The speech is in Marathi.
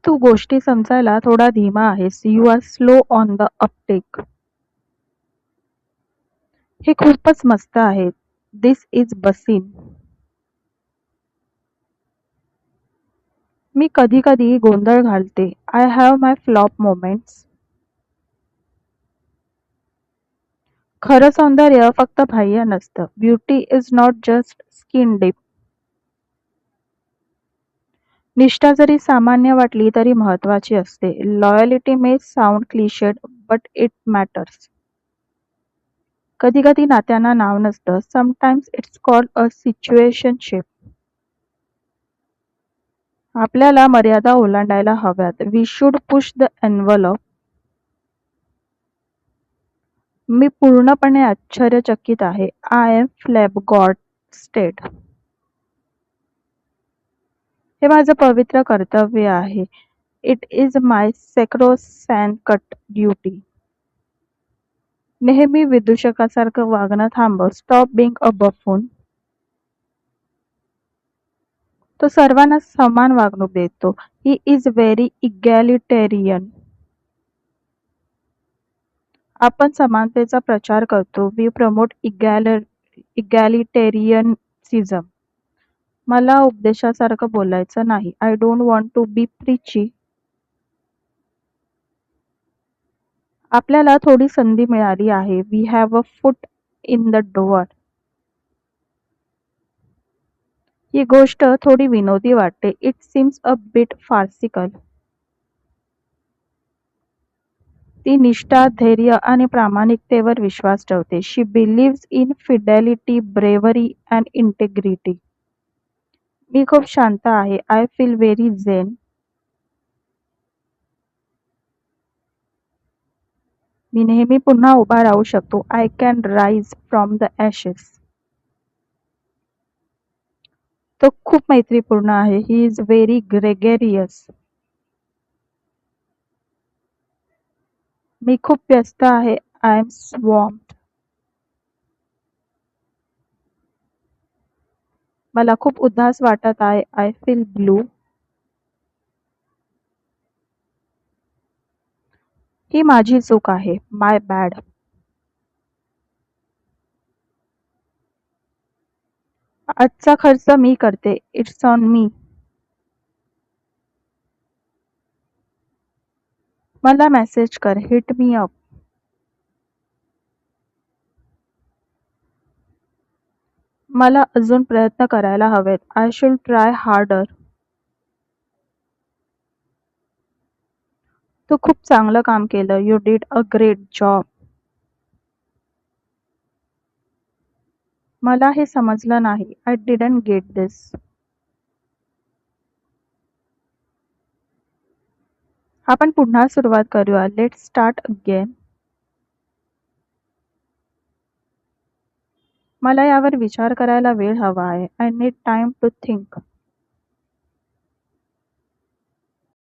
तू गोष्टी समजायला थोडा धीमा आहेस. You are slow on the uptake. हे खूपच मस्त आहे. दिस इज बसीन. मी कधी कधी गोंधळ घालते. I have my flop moments. खरं सौंदर्य फक्त बाह्य नसतं. Beauty is not just skin deep. निष्ठा जरी सामान्य वाटली तरी महत्वाची असते. Loyalty may sound clichéd but it matters. कधी कधी नात्यांना नाव नसतं. Sometimes it's called a situationship. आपल्याला मर्यादा ओलांडायला हव्यात. We should push the envelope. मी पूर्णपणे आश्चर्यचकित आहे. I am flabbergasted. हे माझं पवित्र कर्तव्य आहे. It is my sacrosanct duty. नेहमी विदूषकासारखं वागणं थांबव. Stop being a buffoon. तो सर्वांना समान वागणूक देतो. He is very egalitarian. आपण समानतेचा प्रचार करतो. We promote egalitarianism. मला उपदेशासारखं बोलायचं नाही. I don't want to be preachy. आपल्याला थोडी संधी मिळाली आहे. We have a foot in the door. ही गोष्ट थोडी विनोदी वाटते. It seems a bit farcical. ती निष्ठा, धैर्य आणि प्रामाणिकतेवर विश्वास ठेवते. She believes in fidelity, bravery and integrity. मी खूप शांत आहे. I feel very zen. मी नेहमी पुन्हा उभा राहू शकतो. I can rise from the ashes. तो खूप मैत्रीपूर्ण आहे. He is very gregarious. मी खूप व्यस्त आहे. I am swamped. मला खूप उदास वाटत आहे. I feel blue. ही माझी चूक आहे. My bad. आजचा खर्च मी करते. It's on me. मला मेसेज कर. Hit me up. मला अजून प्रयत्न करायला हवेत. I should try harder. तू खूप चांगलं काम केलं. You did a great job. मला हे समजलं नाही. I didn't get this. आपण पुन्हा सुरुवात करूया. Let's start again. मला यावर विचार करायला वेळ हवा आहे. I need time to think.